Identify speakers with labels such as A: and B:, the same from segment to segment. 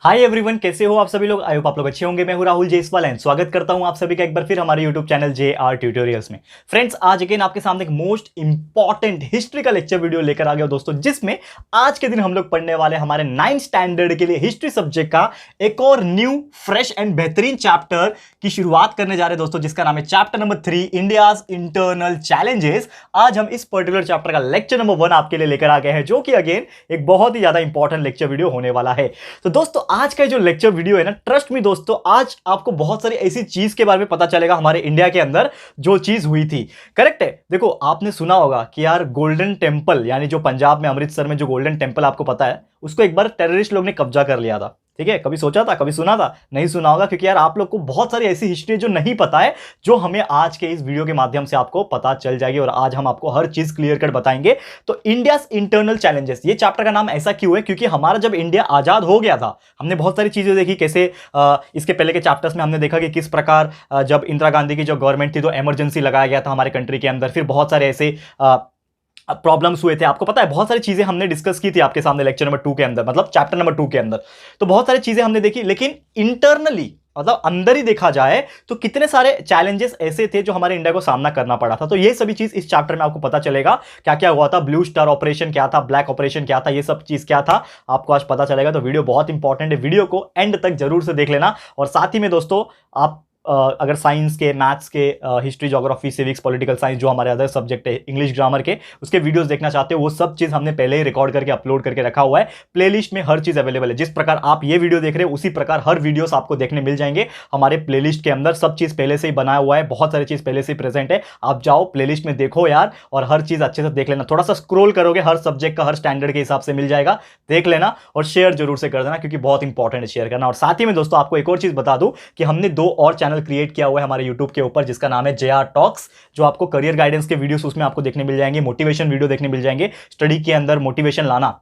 A: Hi everyone, कैसे हो आप सभी लोग। आई होप आप लोग अच्छे होंगे। मैं हूं राहुल जयसवाल एंड स्वागत करता हूं आप सभी का एक बार फिर हमारे यूट्यूब चैनल JR ट्यूटोरियल्स में। फ्रेंड्स, आज अगेन आपके सामने एक मोस्ट इंपॉर्टेंट हिस्ट्री का लेक्चर वीडियो लेकर आ गया दोस्तों, जिसमें आज के दिन हम लोग पढ़ने वाले हमारे 9th स्टैंडर्ड के लिए हिस्ट्री सब्जेक्ट का एक और न्यू फ्रेश एंड बेहतरीन चैप्टर की शुरुआत करने जा रहे हैं दोस्तों, जिसका नाम है chapter number 3 India's internal challenges. आज हम इस पर्टिकुलर चैप्टर का लेक्चर नंबर 1 आपके लिए लेकर आ गए हैं, जो कि अगेन एक बहुत ही ज्यादा इंपॉर्टेंट लेक्चर वीडियो होने वाला है। तो दोस्तों, आज का जो लेक्चर वीडियो है ना, ट्रस्ट मी दोस्तों, आज आपको बहुत सारी ऐसी चीज के बारे में पता चलेगा हमारे इंडिया के अंदर जो चीज हुई थी। करेक्ट है। देखो, आपने सुना होगा कि यार गोल्डन टेंपल, यानी जो पंजाब में अमृतसर में जो गोल्डन टेंपल आपको पता है, उसको एक बार टेररिस्ट लोग ने कब्जा कर लिया था। ठीक है, कभी सोचा था, कभी सुना था? नहीं सुना होगा, क्योंकि यार आप लोग को बहुत सारी ऐसी हिस्ट्री जो नहीं पता है, जो हमें आज के इस वीडियो के माध्यम से आपको पता चल जाएगी और आज हम आपको हर चीज क्लियर कर बताएंगे। तो इंडियाज इंटरनल चैलेंजेस, ये चैप्टर का नाम ऐसा क्यों है? क्योंकि हमारा जब इंडिया आजाद हो गया था, हमने बहुत सारी चीजें देखी। कैसे इसके पहले के चैप्टर्स में हमने देखा कि किस प्रकार जब इंदिरा गांधी की जो गवर्नमेंट थी तो इमरजेंसी लगाया गया था हमारे कंट्री के अंदर। फिर बहुत सारे ऐसे प्रॉब्लम्स हुए थे, आपको पता है, बहुत सारी चीजें हमने डिस्कस की थी आपके सामने लेक्चर नंबर 2 के अंदर, मतलब चैप्टर नंबर 2 के अंदर। तो बहुत सारी चीजें हमने देखी, लेकिन इंटरनली मतलब अंदर ही देखा जाए तो कितने सारे चैलेंजेस ऐसे थे जो हमारे इंडिया को सामना करना पड़ा था। तो ये सभी चीज इस चैप्टर में आपको पता चलेगा। क्या क्या हुआ था, ब्लू स्टार ऑपरेशन क्या था, ब्लैक ऑपरेशन क्या था, ये सब चीज क्या था, आपको आज पता चलेगा। तो वीडियो बहुत इंपॉर्टेंट है, वीडियो को एंड तक जरूर से देख लेना। और साथ ही में दोस्तों, आप अगर साइंस के, मैथ्स के, history, geography, civics, political science, जो हमारे अदर सब्जेक्ट है, इंग्लिश ग्रामर के, उसके वीडियोस देखना चाहते हो, वो सब चीज हमने पहले ही रिकॉर्ड करके अपलोड करके रखा हुआ है। प्लेलिस्ट में हर चीज अवेलेबल है। जिस प्रकार आप ये वीडियो देख रहे हो, उसी प्रकार हर वीडियोस आपको देखने मिल जाएंगे हमारे प्लेलिस्ट के अंदर। सब चीज पहले से ही बनाया हुआ है, बहुत सारी चीज पहले से ही प्रेजेंट है। आप जाओ प्लेलिस्ट में देखो यार, और हर चीज अच्छे से देख लेना। थोड़ा सा स्क्रोल करोगे, हर सब्जेक्ट का हर स्टैंडर्ड के हिसाब से मिल जाएगा, देख लेना। और शेयर जरूर से कर देना, क्योंकि बहुत इंपॉर्टेंट है शेयर करना। और साथ ही में दोस्तों, आपको एक और चीज बता दूं कि हमने 2 और चैनल क्रिएट किया हुआ है हमारे YouTube के ऊपर, जिसका नाम है JR टॉक्स, जो आपको करियर गाइडेंस के वीडियोस उसमें आपको देखने मिल जाएंगे, मोटिवेशन वीडियो देखने मिल जाएंगे। स्टडी के अंदर मोटिवेशन लाना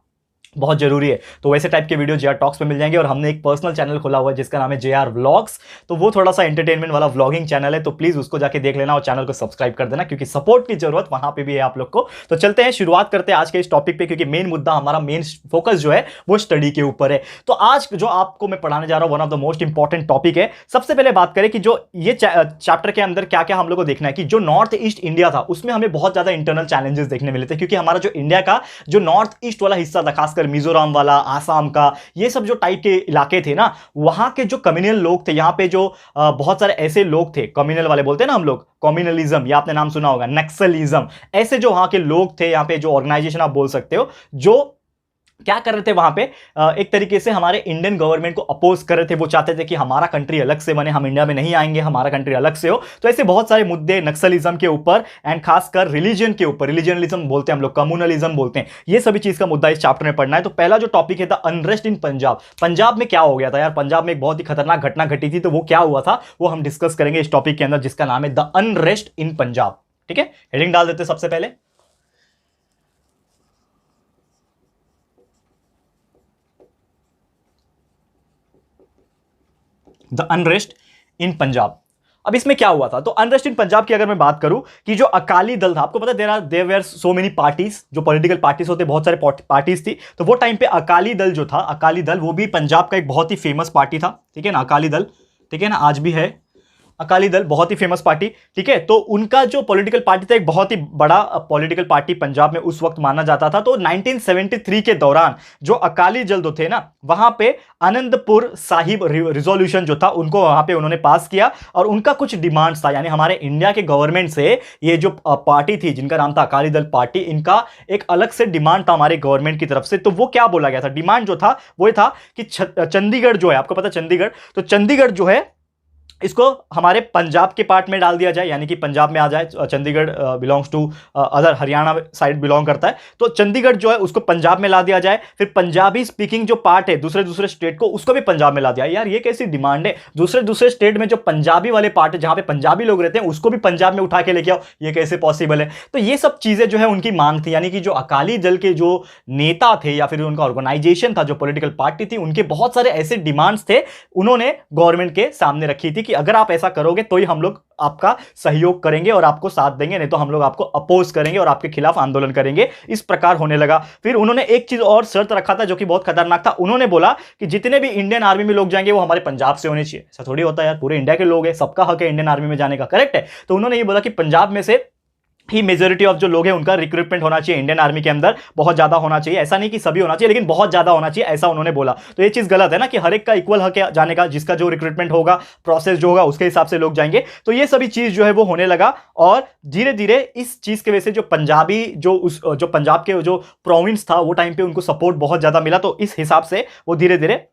A: बहुत जरूरी है, तो वैसे टाइप के वीडियो JR टॉक्स पे मिल जाएंगे। और हमने एक पर्सनल चैनल खोला हुआ है जिसका नाम है JR व्लॉग्स, तो वो थोड़ा सा एंटरटेनमेंट वाला व्लॉगिंग चैनल है, तो प्लीज उसको जाके देख लेना और चैनल को सब्सक्राइब कर देना, क्योंकि सपोर्ट की जरूरत वहां पे भी है आप लोग को। तो चलते हैं, शुरुआत करते हैं आज के इस टॉपिक पे, क्योंकि मेन मुद्दा, हमारा मेन फोकस जो है वो स्टडी के ऊपर है। तो आज जो आपको मैं पढ़ाने जा रहा हूं, one of the most important topic है। सबसे पहले बात करें कि जो ये चैप्टर के अंदर क्या क्या हम लोग को देखना है, कि जो नॉर्थ ईस्ट इंडिया था उसमें हमें बहुत ज्यादा इंटरनल चैलेंजेस देखने मिले थे, क्योंकि हमारा जो इंडिया का जो नॉर्थ ईस्ट वाला हिस्सा था, खासकर मिजोरम वाला, आसाम का, ये सब जो टाइप के इलाके थे ना, वहां के जो कम्युनल लोग थे, यहां पे जो बहुत सारे ऐसे लोग थे, कम्युनल वाले बोलते हैं ना हम लोग, कम्युनलिज्म, ये आपने नाम सुना होगा, नक्सलिज्म, ऐसे जो वहां के लोग थे, यहां पे जो ऑर्गेनाइजेशन आप बोल सकते हो, जो क्या कर रहे थे वहां पे, एक तरीके से हमारे इंडियन गवर्नमेंट को अपोज कर रहे थे। वो चाहते थे कि हमारा कंट्री अलग से बने, हम इंडिया में नहीं आएंगे, हमारा कंट्री अलग से हो। तो ऐसे बहुत सारे मुद्दे नक्सलिज्म के ऊपर एंड खासकर रिलीजन के ऊपर, रिलीजनलिज्म बोलते हैं हम लोग, कम्युनलिज्म बोलते हैं, ये सभी चीज का मुद्दा इस चैप्टर में पढ़ना है। तो पहला जो टॉपिक है, अनरेस्ट इन पंजाब। पंजाब में क्या हो गया था यार? पंजाब में एक बहुत ही खतरनाक घटना घटी थी, तो वो क्या हुआ था वो हम डिस्कस करेंगे इस टॉपिक के अंदर, जिसका नाम है द अनरेस्ट इन पंजाब। ठीक है, हेडिंग डाल देते सबसे पहले, द अनरेस्ट इन पंजाब। अब इसमें क्या हुआ था? तो अनरेस्ट इन पंजाब की अगर मैं बात करूं, कि जो अकाली दल था, आपको पता है there were so many parties, जो पॉलिटिकल पार्टीज होते, बहुत सारे पार्टीज थी। तो वो टाइम पे अकाली दल जो था, अकाली दल, वो भी पंजाब का एक बहुत ही फेमस पार्टी था। ठीक है ना, अकाली दल, ठीक है ना, आज भी है अकाली दल, बहुत ही फेमस पार्टी। ठीक है, तो उनका जो पॉलिटिकल पार्टी था, एक बहुत ही बड़ा पॉलिटिकल पार्टी पंजाब में उस वक्त माना जाता था। तो 1973 के दौरान जो अकाली दल जो थे ना, वहां पे आनंदपुर साहिब रिजोल्यूशन जो था, उनको वहां पे उन्होंने पास किया, और उनका कुछ डिमांड्स था, यानी हमारे इंडिया के गवर्नमेंट से ये जो पार्टी थी, जिनका नाम था अकाली दल पार्टी, इनका एक अलग से डिमांड था हमारे गवर्नमेंट की तरफ से। तो वो क्या बोला गया था? डिमांड जो था वो था कि चंडीगढ़ जो है, आपको पता चंडीगढ़, तो चंडीगढ़ जो है, इसको हमारे पंजाब के पार्ट में डाल दिया जाए, यानी कि पंजाब में आ जाए। Chandigarh belongs to other, Haryana side belong करता है, तो चंडीगढ़ जो है उसको पंजाब में ला दिया जाए। फिर पंजाबी स्पीकिंग जो पार्ट है दूसरे स्टेट को, उसको भी पंजाब में ला दिया। यार ये कैसी डिमांड है? दूसरे स्टेट में जो पंजाबी वाले पार्ट है, जहां पे पंजाबी लोग रहते हैं, उसको भी पंजाब में उठा के लेके आओ, ये कैसे पॉसिबल है? तो ये सब चीजें जो है उनकी मांग थी, यानी कि जो अकाली दल के जो नेता थे या फिर उनका ऑर्गेनाइजेशन था, जो पॉलिटिकल पार्टी थी, उनके बहुत सारे ऐसे डिमांड्स थे, उन्होंने गवर्नमेंट के सामने रखी थी कि अगर आप ऐसा करोगे तो ही हम लोग आपका सहयोग करेंगे और आपको साथ देंगे, नहीं तो हम लोग आपको अपोज करेंगे और आपके खिलाफ आंदोलन करेंगे। इस प्रकार होने लगा। फिर उन्होंने एक चीज और शर्त रखा था जो कि बहुत खतरनाक था। उन्होंने बोला कि जितने भी इंडियन आर्मी में लोग जाएंगे वो हमारे पंजाब से होने चाहिए। ऐसा थोड़ी होता है यार, पूरे इंडिया के लोग हैं, सबका हक है इंडियन आर्मी में जाने का, करेक्ट है। तो उन्होंने ये बोला कि पंजाब में से ही मेजोरिटी ऑफ जो लोग हैं उनका रिक्रूटमेंट होना चाहिए इंडियन आर्मी के अंदर, बहुत ज्यादा होना चाहिए। ऐसा नहीं कि सभी होना चाहिए, लेकिन बहुत ज्यादा होना चाहिए, ऐसा उन्होंने बोला। तो ये चीज गलत है ना कि हर एक का इक्वल हक है जाने का, जिसका जो रिक्रूटमेंट होगा, प्रोसेस जो होगा उसके हिसाब से लोग जाएंगे। तो ये सभी चीज जो है वो होने लगा और धीरे धीरे इस चीज की वजह से जो पंजाबी जो पंजाब के जो प्रोविंस था वो टाइम पे उनको सपोर्ट बहुत ज्यादा मिला। तो इस हिसाब से वो धीरे धीरे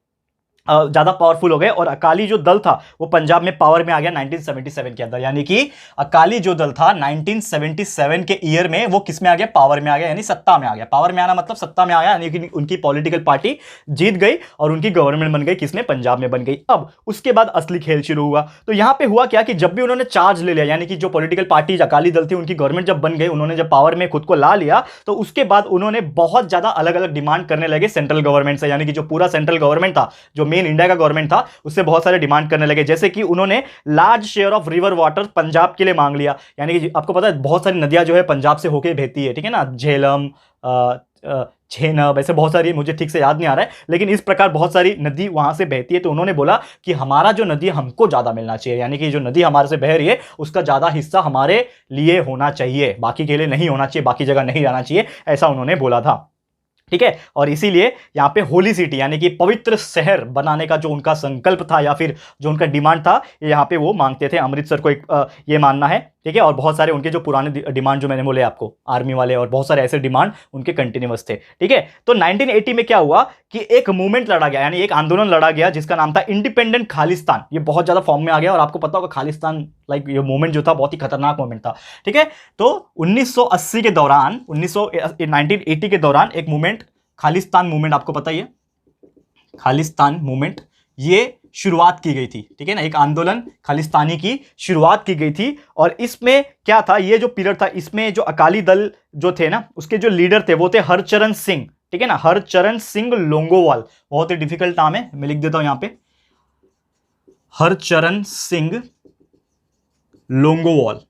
A: ज्यादा पावरफुल हो गए और अकाली जो दल था वो पंजाब में पावर में आ गया 1977 के अंदर। यानी कि अकाली जो दल था 1977 के ईयर में वो किस में आ गया, पावर में आ गया, यानी सत्ता में आ गया। पावर में आना मतलब सत्ता में आ गया, यानी कि उनकी पॉलिटिकल पार्टी जीत गई और उनकी गवर्नमेंट बन गई, किसमें, पंजाब में बन गई। अब उसके बाद असली खेल शुरू हुआ। तो यहां पे हुआ क्या कि जब भी उन्होंने चार्ज ले लिया, यानी कि जो पॉलिटिकल पार्टी अकाली दल थी उनकी गवर्नमेंट जब बन गई, उन्होंने जब पावर में खुद को ला लिया, तो उसके बाद उन्होंने बहुत ज्यादा अलग अलग डिमांड करने लगे सेंट्रल गवर्नमेंट से। यानी कि जो पूरा सेंट्रल गवर्नमेंट था, जो मेन इंडिया का गवर्नमेंट था, उससे बहुत सारे डिमांड करने लगे। जैसे कि उन्होंने large share of river water Punjab के लिए मांग लिया। यानी कि आपको पता है बहुत सारी नदियां जो है पंजाब से होके बहती है, ठीक है ना, झेलम, झेनब, ऐसे बहुत सारी, मुझे ठीक से याद नहीं आ रहा है, लेकिन इस प्रकार बहुत सारी नदी वहां से बहती है। तो उन्होंने बोला कि हमारा जो नदी हमको ज्यादा मिलना चाहिए, यानी कि जो नदी हमारे से बह रही है उसका ज्यादा हिस्सा हमारे लिए होना चाहिए, बाकी के लिए नहीं होना चाहिए, बाकी जगह नहीं जाना चाहिए, ऐसा उन्होंने बोला था। ठीक है। और इसीलिए यहां पे होली सिटी यानी कि पवित्र शहर बनाने का जो उनका संकल्प था या फिर जो उनका डिमांड था, यहां पे वो मांगते थे अमृतसर को एक ये मानना है। ठीक है। और बहुत सारे उनके जो पुराने डिमांड जो मैंने बोले आपको, आर्मी वाले और बहुत सारे ऐसे डिमांड उनके कंटिन्यूअस थे। ठीक है। तो 1980 में क्या हुआ कि एक मूवमेंट लड़ा गया, यानी एक आंदोलन लड़ा गया जिसका नाम था इंडिपेंडेंट खालिस्तान। ये बहुत ज्यादा फॉर्म में आ गया और आपको पता होगा खालिस्तान लाइक ये मूवमेंट जो था बहुत ही खतरनाक मूवमेंट था। ठीक है। तो 1980 के दौरान 1980 के दौरान एक मूवमेंट, खालिस्तान मूवमेंट, आपको पता ही है खालिस्तान मूवमेंट, ये शुरुआत की गई थी। ठीक है ना, एक आंदोलन खालिस्तानी की शुरुआत की गई थी। और इसमें क्या था, ये जो पीरियड था इसमें जो अकाली दल जो थे ना उसके जो लीडर थे वो थे हरचरण सिंह। ठीक है ना, हरचरण सिंह लोंगोवाल, बहुत ही डिफिकल्ट नाम है, मैं लिख देता हूं यहां पे, हरचरण सिंह लोंगोवाल।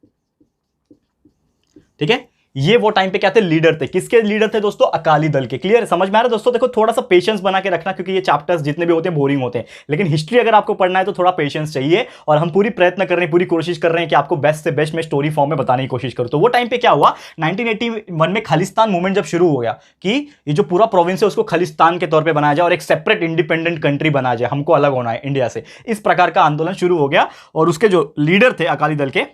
A: ठीक है। ये वो टाइम पे क्या थे, लीडर थे। किसके लीडर थे दोस्तों, अकाली दल के। क्लियर, समझ में आ रहा है दोस्तों। देखो थोड़ा सा पेशेंस बना के रखना, क्योंकि ये चैप्टर्स जितने भी होते हैं बोरिंग होते हैं, लेकिन हिस्ट्री अगर आपको पढ़ना है तो थोड़ा पेशेंस चाहिए। और हम पूरी प्रयत्न कर रहे हैं, पूरी कोशिश कर रहे हैं कि आपको बेस्ट से बेस्ट में स्टोरी फॉर्म में बताने की कोशिश करूं। तो वो टाइम पे क्या हुआ, 1981 में खालिस्तान मूवमेंट जब शुरू हो गया कि ये जो पूरा प्रोविंस है उसको खालिस्तान के तौर पर बनाया जाए और एक सेपरेट इंडिपेंडेंट कंट्री बनाया जाए, हमको अलग होना है इंडिया से, इस प्रकार का आंदोलन शुरू हो गया। और उसके जो लीडर थे अकाली दल के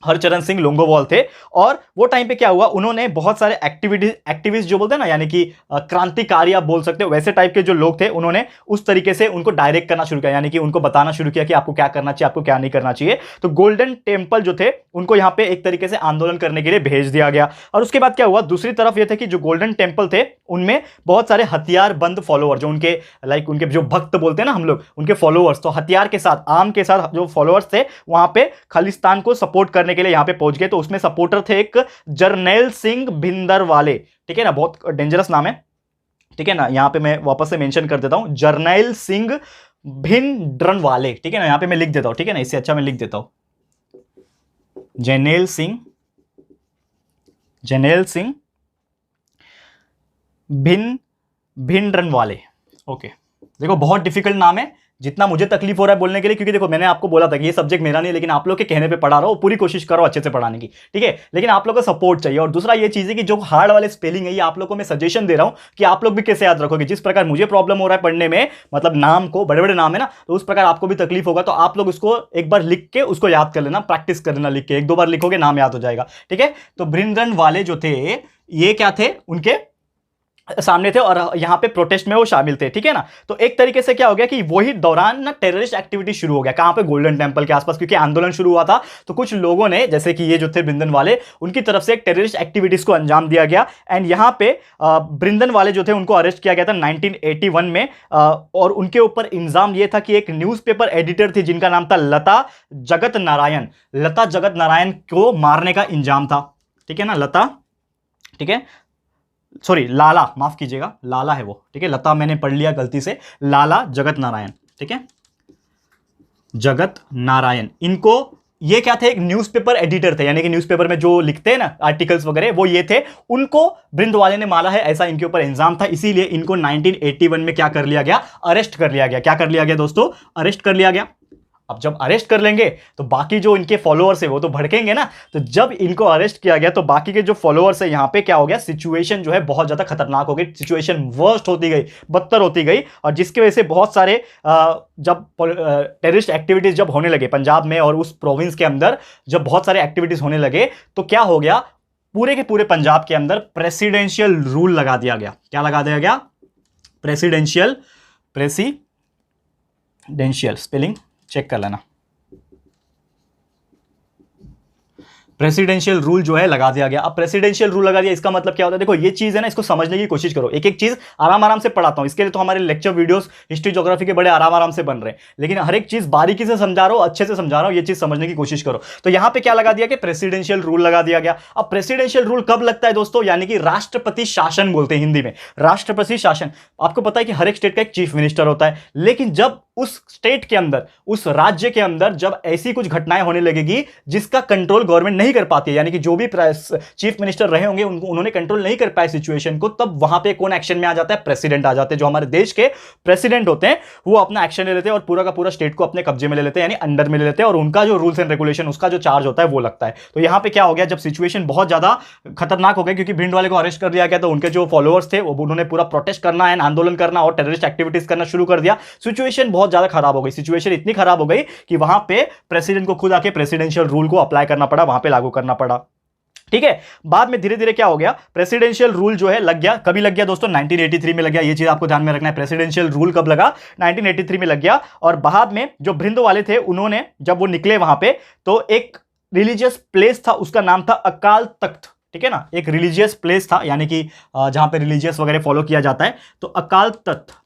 A: हरचरण सिंह लोंगोवाल थे। और वो टाइम पे क्या हुआ, उन्होंने बहुत सारे एक्टिविस्ट जो बोलते हैं ना, यानी कि क्रांतिकारी आप बोल सकते हो, वैसे टाइप के जो लोग थे, उन्होंने उस तरीके से उनको डायरेक्ट करना शुरू किया, यानी कि उनको बताना शुरू किया कि आपको क्या करना चाहिए, आपको क्या नहीं करना चाहिए। तो गोल्डन टेम्पल जो थे उनको यहां पे एक तरीके से आंदोलन करने के लिए भेज दिया गया। और उसके बाद क्या हुआ, दूसरी तरफ यह थे कि जो गोल्डन टेम्पल थे उनमें बहुत सारे हथियार बंद फॉलोअर, जो उनके लाइक उनके जो भक्त बोलते हैं ना हम लोग, उनके फॉलोअर्स, तो हथियार के साथ, आर्म के साथ जो फॉलोअर्स थे वहां पे खालिस्तान को सपोर्ट करने के लिए यहां पे पहुंच गए। तो उसमें सपोर्टर थे एक जरनैल सिंह भिंदरवाले। ठीक है ना, बहुत डेंजरस नाम है। ठीक है ना, यहां पे मैं वापस से मेंशन कर देता हूं, जरनैल सिंह भिंडरनवाले। ठीक है ना, यहां पे मैं लिख देता हूं, ठीक है ना, इससे अच्छा मैं लिख देता हूं, जरनैल सिंह भिंडरनवाले। ओके, देखो बहुत डिफिकल्ट नाम है, जितना मुझे तकलीफ हो रहा है बोलने के लिए, क्योंकि देखो मैंने आपको बोला था कि ये सब्जेक्ट मेरा नहीं है, लेकिन आप लोग के कहने पे पढ़ा रहा हूं, पूरी कोशिश करो अच्छे से पढ़ाने की। ठीक है, लेकिन आप लोग को सपोर्ट चाहिए। और दूसरा ये चीज है कि जो हार्ड वाले स्पेलिंग है ये आप लोग को मैं सजेशन दे रहा हूं कि आप लोग भी कैसे याद रखोगे। जिस प्रकार मुझे प्रॉब्लम हो रहा है पढ़ने में, मतलब नाम को, बड़े बड़े नाम है ना, तो उस प्रकार आपको भी तकलीफ होगा। तो आप लोग उसको एक बार लिख के उसको याद कर लेना, प्रैक्टिस कर लेना, लिख के 1-2 बार लिखोगे नाम याद हो जाएगा। ठीक है। तो भिंडरनवाले जो थे ये क्या थे, उनके सामने थे और यहां पे प्रोटेस्ट में वो शामिल थे। ठीक है ना, तो एक तरीके से क्या हो गया कि वही दौरान ना टेररिस्ट एक्टिविटी शुरू हो गया। कहां पे, गोल्डन टेंपल के आसपास, क्योंकि आंदोलन शुरू हुआ था। तो कुछ लोगों ने, जैसे कि ये जो थे भिंडरनवाले, उनकी तरफ से एक टेररिस्ट एक्टिविटीज को अंजाम दिया गया। एंड यहां पे भिंडरनवाले जो थे उनको अरेस्ट किया गया था 1981 में। और उनके ऊपर इल्जाम यह था कि एक न्यूज़पेपर एडिटर थी जिनका नाम था लता जगत नारायण को मारने का इल्जाम था। ठीक है ना, लता, ठीक है, सॉरी लाला, माफ कीजिएगा, लाला है वो। ठीक है, लता मैंने पढ़ लिया गलती से, लाला जगत नारायण। ठीक है, जगत नारायण। इनको, ये क्या थे, एक न्यूज़पेपर एडिटर थे, यानी कि न्यूज़पेपर में जो लिखते हैं ना आर्टिकल्स वगैरह, वो ये थे। उनको भृंदवाले ने मारा है, ऐसा इनके ऊपर इल्जाम था, इसीलिए इनको 1981 में क्या कर लिया गया, अरेस्ट कर लिया गया। क्या कर लिया गया दोस्तों, अरेस्ट कर लिया गया। अब जब अरेस्ट कर लेंगे तो बाकी जो इनके फॉलोअर्स है वो तो भड़केंगे ना। तो जब इनको अरेस्ट किया गया तो बाकी के जो फॉलोअर्स है यहां पे क्या हो गया, सिचुएशन जो है बहुत ज्यादा खतरनाक हो गई, सिचुएशन वर्स्ट होती गई, बदतर होती गई। और जिसकी वजह से बहुत सारे जब टेररिस्ट एक्टिविटीज जब होने लगे पंजाब में और उस प्रोविंस के अंदर, जब बहुत सारे एक्टिविटीज होने लगे तो क्या हो गया, पूरे के पूरे पंजाब के अंदर प्रेसिडेंशियल रूल लगा दिया गया। क्या लगा दिया गया, प्रेसिडेंशियल, स्पेलिंग चेक कर लेना। प्रेसिडेंशियल रूल जो है लगा दिया गया। अब प्रेसिडेंशियल रूल लगा दिया, इसका मतलब क्या होता है, देखो ये चीज है ना, इसको समझने की कोशिश करो। एक एक चीज आराम आराम से पढ़ाता हूं, इसके लिए तो हमारे लेक्चर वीडियोस हिस्ट्री ज्योग्राफी के बड़े आराम आराम से बन रहे हैं, लेकिन हर एक चीज बारीकी से समझा रहा हूं, अच्छे से समझा रहा हूं, ये चीज समझने की कोशिश करो। तो यहां पे क्या लगा दिया कि प्रेसिडेंशियल रूल लगा दिया गया। अब प्रेसिडेंशियल रूल कब लगता है दोस्तों, यानी कि राष्ट्रपति शासन बोलते हैं हिंदी में, राष्ट्रपति शासन। आपको पता है कि हर एक स्टेट का एक चीफ मिनिस्टर होता है, लेकिन जब उस स्टेट के अंदर, उस राज्य के अंदर जब ऐसी कुछ घटनाएं होने लगेगी जिसका कंट्रोल गवर्नमेंट नहीं कर पाती है, यानी कि जो भी चीफ मिनिस्टर रहे होंगे उन्होंने कंट्रोल नहीं कर पाए सिचुएशन को, तब वहां पे कौन एक्शन में आ जाता है, प्रेसिडेंट आ जाते हैं। जो हमारे देश के प्रेसिडेंट होते हैं वो अपना एक्शन ले लेते हैं और पूरा का पूरा स्टेट को अपने कब्जे में ले लेते हैं, यानी अंडर में ले लेते हैं, और उनका जो रूल्स एंड रेगुलेशन, उसका जो चार्ज होता है वो लगता है। तो यहां पे क्या हो गया, जब सिचुएशन बहुत ज्यादा खतरनाक हो गई, क्योंकि भिंड वाले को अरेस्ट कर लिया गया, तो उनके जो फॉलोअर्स थे उन्होंने पूरा प्रोटेस्ट करना है, आंदोलन करना और टेररिस्ट एक्टिविटीज करना शुरू कर दिया। सिचुएशन बहुत ज्यादा खराब हो गई, सिचुएशन इतनी खराब हो गई कि वहां पे प्रेसिडेंट को खुद आके प्रेसिडेंशियल रूल को अप्लाई करना पड़ा, वहां पे लागू करना पड़ा। ठीक है, बाद में धीरे धीरे क्या हो गया, प्रेसिडेंशियल रूल जो है लग गया। कभी लग गया दोस्तों, 1983 में लग गया। ये चीज आपको ध्यान में रखना है, प्रेसिडेंशियल रूल कब लगा, 1983 में लग गया। और बाद में जो भृंद वाले थे उन्होंने, जब वो निकले वहां पे, तो एक रिलीजियस प्लेस था, उसका नाम था अकाल तख्त। ठीक है ना, एक रिलीजियस प्लेस था, यानी कि जहां पे रिलीजियस वगैरह फॉलो किया जाता है, तो अकाल तख्त,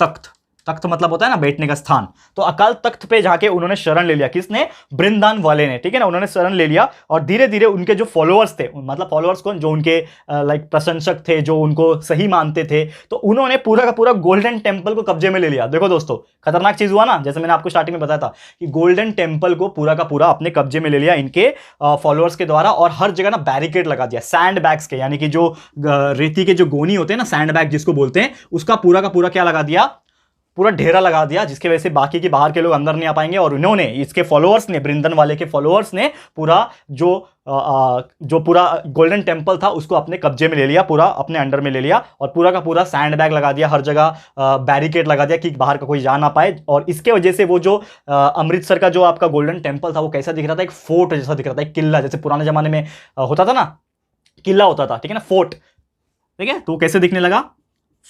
A: तख्त तख्त मतलब होता है ना बैठने का स्थान। तो अकाल तख्त पे जाके उन्होंने शरण ले लिया, किसने, वृंदावन वाले ने। ठीक है ना, उन्होंने शरण ले लिया और धीरे धीरे उनके जो फॉलोअर्स थे, मतलब फॉलोअर्स कौन, जो उनके लाइक प्रशंसक थे, जो उनको सही मानते थे, तो उन्होंने पूरा का पूरा गोल्डन टेम्पल को कब्जे में ले लिया। देखो दोस्तों, खतरनाक चीज हुआ ना, जैसे मैंने आपको स्टार्टिंग में बताया था कि गोल्डन टेम्पल को पूरा का पूरा अपने कब्जे में ले लिया इनके फॉलोअर्स के द्वारा, और हर जगह ना बैरिकेड लगा दिया सैंड बैग्स के, यानी कि जो रेती के जो गोनी होते हैं ना, सैंड बैग जिसको बोलते हैं, उसका पूरा का पूरा क्या लगा दिया, पूरा ढेरा लगा दिया, जिसकी वजह से बाकी के बाहर के लोग अंदर नहीं आ पाएंगे। और इन्होंने, इसके फॉलोअर्स ने, वृंदन वाले के फॉलोअर्स ने पूरा जो पूरा गोल्डन टेम्पल था उसको अपने कब्जे में ले लिया, पूरा अपने अंडर में ले लिया, और पूरा का पूरा सैंड बैग लगा दिया, हर जगह बैरिकेड लगा दिया कि बाहर का कोई जा ना पाए। और इसके वजह से वो जो अमृतसर का जो आपका गोल्डन टेम्पल था वो कैसा दिख रहा था, एक फोर्ट जैसा दिख रहा था, एक किला, जैसे पुराने जमाने में होता था ना, किला होता था, ठीक है ना, फोर्ट। ठीक है, तो कैसे दिखने लगा,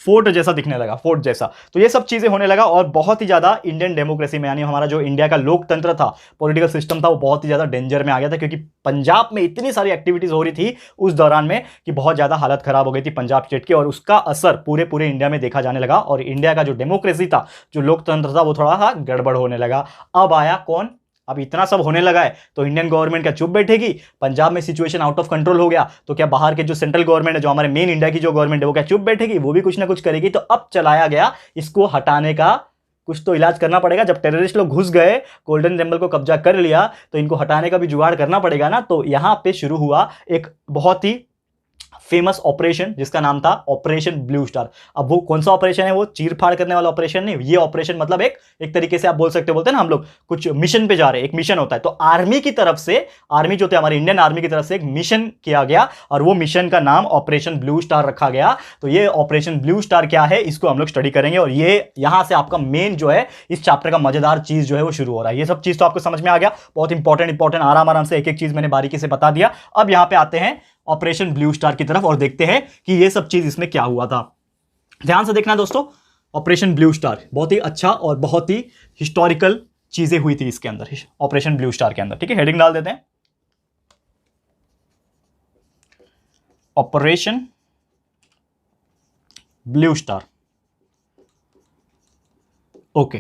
A: फोर्ट जैसा दिखने लगा, फोर्ट जैसा। तो ये सब चीजें होने लगा, और बहुत ही ज्यादा इंडियन डेमोक्रेसी में, यानी हमारा जो इंडिया का लोकतंत्र था, पॉलिटिकल सिस्टम था, वो बहुत ही ज्यादा डेंजर में आ गया था, क्योंकि पंजाब में इतनी सारी एक्टिविटीज हो रही थी उस दौरान में कि बहुत ज्यादा हालत खराब हो गई थी पंजाब स्टेट की, और उसका असर पूरे पूरे इंडिया में देखा जाने लगा, और इंडिया का जो डेमोक्रेसी था, जो लोकतंत्र था, वो थोड़ा सा गड़बड़ होने लगा। अब आया कौन, अब इतना सब होने लगा है तो इंडियन गवर्नमेंट क्या चुप बैठेगी। पंजाब में सिचुएशन आउट ऑफ कंट्रोल हो गया, तो क्या बाहर के जो सेंट्रल गवर्नमेंट है, जो हमारे मेन इंडिया की जो गवर्नमेंट है, वो क्या चुप बैठेगी, वो भी कुछ ना कुछ करेगी। तो अब चलाया गया, इसको हटाने का कुछ तो इलाज करना पड़ेगा। जब टेररिस्ट लोग घुस गए, गोल्डन टेम्पल को कब्जा कर लिया, तो इनको हटाने का भी जुगाड़ करना पड़ेगा ना। तो यहां पे शुरू हुआ एक बहुत ही फेमस ऑपरेशन, जिसका नाम था ऑपरेशन ब्लू स्टार। अब वो कौन सा ऑपरेशन है, वो चीर फाड़ करने वाला ऑपरेशन नहीं, ये ऑपरेशन मतलब एक तरीके से आप बोल सकते हो, बोलते हैं ना हम लोग कुछ मिशन पे जा रहे हैं, एक मिशन होता है। तो आर्मी की तरफ से, आर्मी जो थे हमारी इंडियन आर्मी की तरफ से एक मिशन किया गया, और वो मिशन का नाम ऑपरेशन ब्लू स्टार रखा गया। तो ये ऑपरेशन ब्लू स्टार क्या है, इसको हम लोग स्टडी करेंगे, और ये यहां से आपका मेन जो है इस चैप्टर का मजेदार चीज जो है वो शुरू हो रहा है। ये सब चीज तो आपको समझ में आ गया, बहुत इंपॉर्टेंट आराम आराम से एक एक चीज मैंने बारीकी से बता दिया। अब यहां पे आते हैं ऑपरेशन ब्लू स्टार की तरफ और देखते हैं कि ये सब चीज इसमें क्या हुआ था। ध्यान से देखना दोस्तों, ऑपरेशन ब्लू स्टार बहुत ही अच्छा और बहुत ही हिस्टोरिकल चीजें हुई थी इसके अंदर, ऑपरेशन ब्लू स्टार के अंदर। ठीक है, हेडिंग डाल देते हैं, ऑपरेशन ब्लू स्टार। ओके,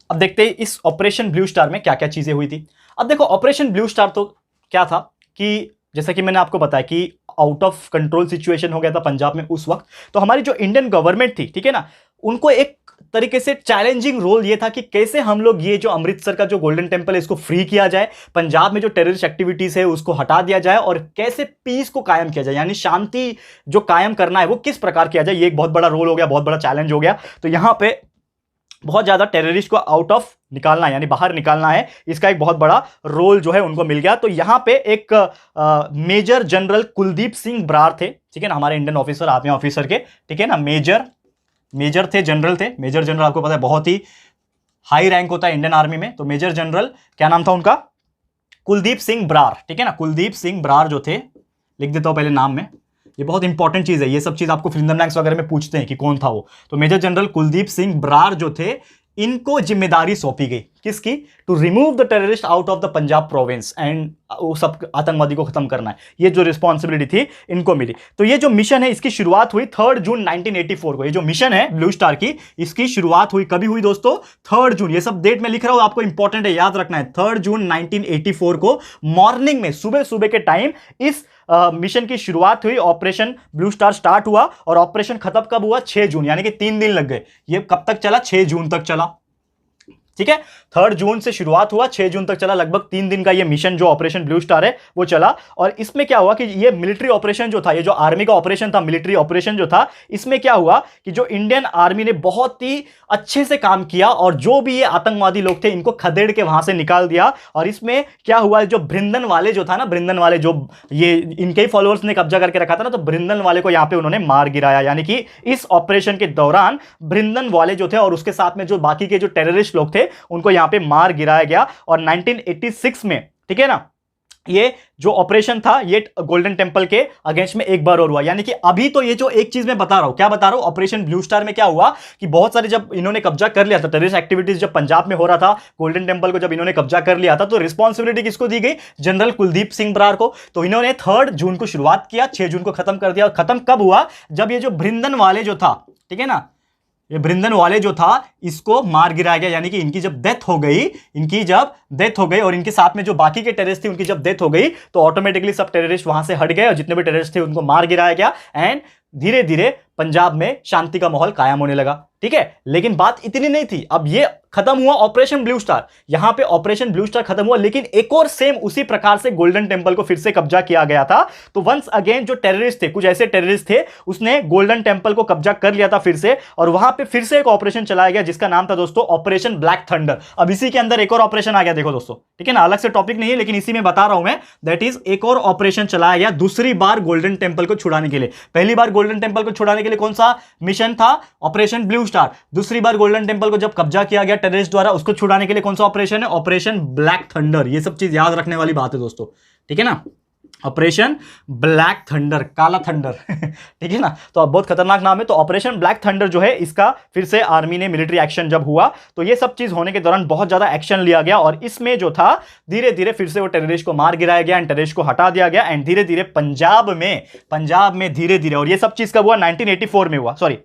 A: अब देखते हैं इस ऑपरेशन ब्लू स्टार में क्या क्या चीजें हुई थी। अब देखो, ऑपरेशन ब्लू स्टार तो क्या था कि जैसा कि मैंने आपको बताया कि आउट ऑफ कंट्रोल सिचुएशन हो गया था पंजाब में उस वक्त, तो हमारी जो इंडियन गवर्नमेंट थी, ठीक है ना, उनको एक तरीके से चैलेंजिंग रोल ये था कि कैसे हम लोग ये जो अमृतसर का जो गोल्डन टेंपल है इसको फ्री किया जाए, पंजाब में जो टेररिस्ट एक्टिविटीज है उसको हटा दिया जाए, और कैसे पीस को कायम किया जाए, यानी शांति जो कायम करना है वो किस प्रकार किया जाए। ये एक बहुत बड़ा रोल हो गया, बहुत बड़ा चैलेंज हो गया। तो यहां पे बहुत ज्यादा टेररिस्ट को आउट ऑफ निकालना है, यानी बाहर निकालना है, इसका एक बहुत बड़ा रोल जो है उनको मिल गया। तो यहां पे एक मेजर जनरल कुलदीप सिंह बरार थे, ठीक है ना, हमारे इंडियन ऑफिसर, आर्मी ऑफिसर के, ठीक है ना, मेजर थे, जनरल थे। मेजर जनरल आपको पता है बहुत ही हाई रैंक होता है इंडियन आर्मी में। तो मेजर जनरल क्या नाम था उनका, कुलदीप सिंह बरार, ठीक है ना, कुलदीप सिंह बरार जो थे, लिख देता हूं पहले नाम में, ये बहुत इंपॉर्टेंट चीज है, ये सब चीज आपको फिल्म रैंक्स वगैरह में पूछते हैं कि कौन था वो। तो मेजर जनरल कुलदीप सिंह बरार जो थे, इनको जिम्मेदारी सौंपी गई, किसकी, to remove the terrorist out of the Punjab province and वो सब आतंकवादी को खत्म करना है, ये जो रिस्पॉन्सिबिलिटी थी इनको मिली। तो ये जो मिशन है इसकी शुरुआत हुई 3 जून 1984 को। ये जो मिशन है ब्लू स्टार की, इसकी शुरुआत हुई कभी हुई दोस्तों, 3 जून। ये सब डेट में लिख रहा हूं, आपको इंपॉर्टेंट है, याद रखना है। 3 जून 1984 को मॉर्निंग में, सुबह सुबह के टाइम इस मिशन की शुरुआत हुई, ऑपरेशन ब्लू स्टार स्टार्ट हुआ, और ऑपरेशन खत्म कब हुआ, 6 जून, यानी कि 3 दिन लग गए। ये कब तक चला, 6 जून तक चला, ठीक है। 3 जून से शुरुआत हुआ, 6 जून तक चला, लगभग 3 दिन का ये मिशन जो ऑपरेशन ब्लू स्टार है वो चला। और इसमें क्या हुआ कि ये मिलिट्री ऑपरेशन जो था, ये जो आर्मी का ऑपरेशन था, मिलिट्री ऑपरेशन जो था, इसमें क्या हुआ कि जो इंडियन आर्मी ने बहुत ही अच्छे से काम किया, और जो भी ये आतंकवादी लोग थे इनको खदेड़ के वहां से निकाल दिया। और इसमें क्या हुआ, जो बृंदन वाले जो था ना, बृंदन वाले जो ये इनके ही फॉलोअर्स ने कब्जा करके रखा था ना, तो बृंदन वाले को यहां पे उन्होंने मार गिराया। यानी कि इस ऑपरेशन के दौरान बृंदन वाले जो थे और उसके साथ में जो बाकी के जो टेररिस्ट लोग थे उनको यहां पे मार गिराया गया। और 1986 में, ठीक है ना, ये जो ऑपरेशन था ये गोल्डन टेंपल के अगेंस्ट में एक बार और हुआ। यानी कि अभी तो ये जो एक चीज मैं बता रहा हूं, क्या बता रहा हूं, ऑपरेशन ब्लू स्टार में क्या हुआ कि बहुत सारे, जब इन्होंने कब्जा कर लिया था, टेररिस्ट एक्टिविटीज जब पंजाब में हो रहा था, गोल्डन टेंपल को जब इन्होंने कब्जा कर लिया था, तो रिस्पॉन्सिबिलिटी किसको दी गई, जनरल कुलदीप सिंह बरार को। तो इन्होंने 3 जून को शुरुआत किया, 6 जून को खत्म कर दिया। और खत्म कब हुआ, जब ये जो बृंदन वाले जो था, ठीक है ना, ये बृंदन वाले जो था इसको मार गिराया गया। यानी कि इनकी जब डेथ हो गई, और इनके साथ में जो बाकी के टेररिस्ट थे उनकी जब डेथ हो गई, तो ऑटोमेटिकली सब टेररिस्ट वहां से हट गए, और जितने भी टेररिस्ट थे उनको मार गिराया गया। एंड धीरे धीरे पंजाब में शांति का माहौल कायम होने लगा, ठीक है। लेकिन बात इतनी नहीं थी, अब ये खत्म हुआ ऑपरेशन ब्लू स्टार, यहां पे ऑपरेशन ब्लू स्टार खत्म हुआ, लेकिन एक और सेम उसी प्रकार से गोल्डन टेंपल को फिर से कब्जा किया गया था। तो वंस अगेन जो टेररिस्ट थे, कुछ ऐसे टेररिस्ट थे, उसने गोल्डन टेंपल को कब्जा कर लिया था फिर से, और वहां पे फिर से एक ऑपरेशन चलाया गया जिसका नाम था दोस्तों ऑपरेशन ब्लैक थंडर। अब इसी के अंदर एक और ऑपरेशन आ गया, देखो दोस्तों, ठीक है ना, अलग से टॉपिक नहीं है लेकिन इसी में बता रहा हूं मैं, दैट इज एक और ऑपरेशन चलाया गया दूसरी बार गोल्डन टेंपल को छुड़ाने के लिए। पहली बार गोल्डन टेंपल को छुड़ाने के लिए कौन सा मिशन था, ऑपरेशन ब्लू स्टार। दूसरी बार गोल्डन टेंपल को जब कब्जा किया गया टेररिस्ट द्वारा, उसको छुड़ाने के लिए कौन सा ऑपरेशन है, ऑपरेशन ब्लैक थंडर। ये सब चीज याद रखने वाली बात है दोस्तों, ठीक है ना, ऑपरेशन ब्लैक थंडर, काला थंडर ठीक है ना, तो अब बहुत खतरनाक नाम है। तो ऑपरेशन ब्लैक थंडर जो है, इसका फिर से आर्मी ने मिलिट्री एक्शन जब हुआ, तो ये सब चीज होने के दौरान बहुत ज्यादा एक्शन लिया गया, और इसमें जो था धीरे धीरे फिर से वो टेररिस्ट को मार गिराया गया, एंड टेररिस्ट को हटा दिया गया। एंड धीरे धीरे पंजाब में धीरे धीरे, और ये सब चीज कब हुआ, 1984 में हुआ, सॉरी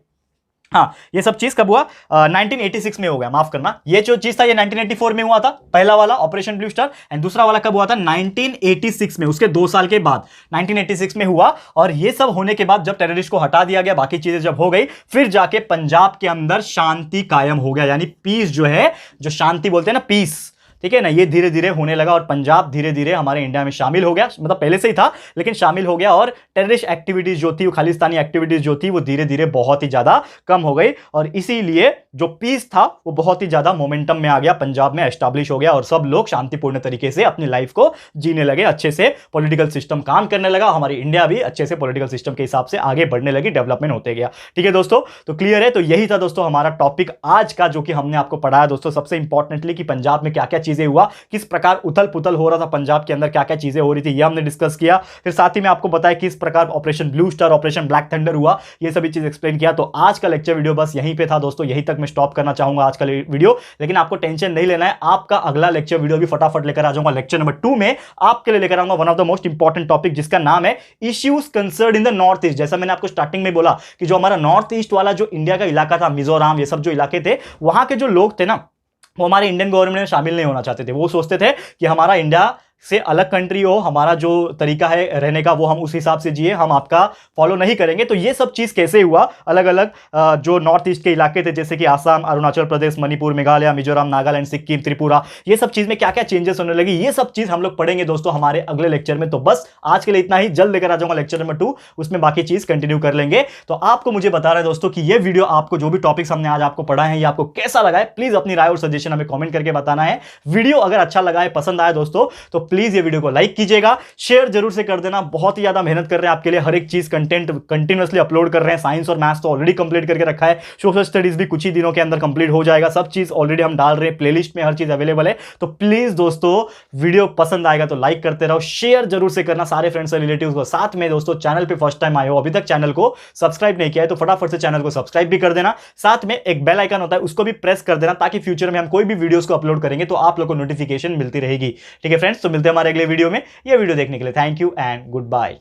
A: हाँ, ये सब चीज कब हुआ, 1986 में हो गया, माफ करना। ये जो चीज था ये 1984 में हुआ था, पहला वाला ऑपरेशन ब्लू स्टार, एंड दूसरा वाला कब हुआ था, 1986 में, उसके 2 साल के बाद 1986 में हुआ। और ये सब होने के बाद जब टेररिस्ट को हटा दिया गया, बाकी चीजें जब हो गई, फिर जाके पंजाब के अंदर शांति कायम हो गया। यानी पीस जो है, जो शांति बोलते हैं ना, पीस, ठीक है ना, ये धीरे धीरे होने लगा, और पंजाब धीरे धीरे हमारे इंडिया में शामिल हो गया, मतलब पहले से ही था लेकिन शामिल हो गया। और टेररिस्ट एक्टिविटीज जो थी, वो खालिस्तानी एक्टिविटीज जो थी, वो धीरे धीरे बहुत ही ज्यादा कम हो गई, और इसीलिए जो पीस था वो बहुत ही ज्यादा मोमेंटम में आ गया, पंजाब में एस्टैब्लिश हो गया, और सब लोग शांतिपूर्ण तरीके से अपनी लाइफ को जीने लगे, अच्छे से पॉलिटिकल सिस्टम काम करने लगा, हमारी इंडिया भी अच्छे से पॉलिटिकल सिस्टम के हिसाब से आगे बढ़ने लगी, डेवलपमेंट होते गया, ठीक है दोस्तों। तो क्लियर है, तो यही था दोस्तों हमारा टॉपिक आज का, जो कि हमने आपको पढ़ाया दोस्तों, सबसे इंपॉर्टेंटली कि पंजाब में क्या क्या चीजें हुआ, किस प्रकार उथल पुथल हो रहा था पंजाब के अंदर, क्या क्या चीजें हो रही थी, ये हमने डिस्कस किया। फिर साथ ही में आपको बताया किस प्रकार operation blue star, operation black thunder हुआ, ये सभी चीज एक्सप्लेन किया। तो आज का लेक्चर वीडियो बस यहीं पे था दोस्तों, यहीं तक मैं स्टॉप करना चाहूंगा आज का वीडियो। लेकिन आपको टेंशन नहीं लेना है, आपका अगला लेक्चर वीडियो भी फटाफट लेकर आ जाऊंगा। लेक्चर नंबर 2 में आपके लिए लेकर आऊंगा one of the most important topic, जिसका नाम है issues concern in the north east. जैसा मैंने आपको स्टार्टिंग में बोला कि जो हमारा नॉर्थ ईस्ट वाला जो इंडिया का इलाका था, मिजोरम, ये सब जो इलाके थे, वहां के जो लोग थे ना, वो हमारे इंडियन गवर्नमेंट में शामिल नहीं होना चाहते थे। वो सोचते थे कि हमारा इंडिया से अलग कंट्री हो, हमारा जो तरीका है रहने का वो हम उस हिसाब से जिए, हम आपका फॉलो नहीं करेंगे। तो ये सब चीज कैसे हुआ, अलग अलग जो नॉर्थ ईस्ट के इलाके थे जैसे कि आसाम, अरुणाचल प्रदेश, मणिपुर, मेघालय, मिजोरम, नागालैंड, सिक्किम, त्रिपुरा, ये सब चीज में क्या क्या चेंजेस होने लगी, ये सब चीज हम लोग पढ़ेंगे दोस्तों हमारे अगले लेक्चर में। तो बस आज के लिए इतना ही, जल्द लेकर आ जाऊंगा लेक्चर नंबर 2, उसमें बाकी चीज कंटिन्यू कर लेंगे। तो आपको मुझे बता रहा है दोस्तों कि ये वीडियो आपको, जो भी टॉपिक्स हमने आज आपको पढ़ा है, ये आपको कैसा लगा है, प्लीज अपनी राय और सजेशन हमें कमेंट करके बताना है। वीडियो अगर अच्छा लगा है, पसंद आया दोस्तों, तो प्लीज ये वीडियो को लाइक कीजिएगा, शेयर जरूर से कर देना। बहुत ही ज्यादा मेहनत कर रहे हैं आपके लिए, हर एक चीज कंटेंट कंटिन्यूअसली अपलोड कर रहे हैं। साइंस और मैथ्स तो ऑलरेडी कंप्लीट करके रखा है, सोशल स्टडीज भी कुछ ही दिनों के अंदर कंप्लीट हो जाएगा। सब चीज ऑलरेडी हम डाल रहे हैं, प्लेलिस्ट में हर चीज अवेलेबल है। तो प्लीज दोस्तों वीडियो पसंद आएगा तो लाइक करते रहो, शेयर जरूर से करना सारे फ्रेंड्स और रिलेटिव्स को। साथ में दोस्तों चैनल पे फर्स्ट टाइम आए हो, अभी तक चैनल को सब्सक्राइब नहीं किया है, तो फटाफट से चैनल को सब्सक्राइब भी कर देना। साथ में एक बेल आइकन होता है, उसको भी प्रेस कर देना, ताकि फ्यूचर में हम कोई भी वीडियोस को अपलोड करेंगे तो आप लोग को नोटिफिकेशन मिलती रहेगी। ठीक है फ्रेंड्स, तो मिलते हैं हमारे अगले वीडियो में। यह वीडियो देखने के लिए thank you and good bye.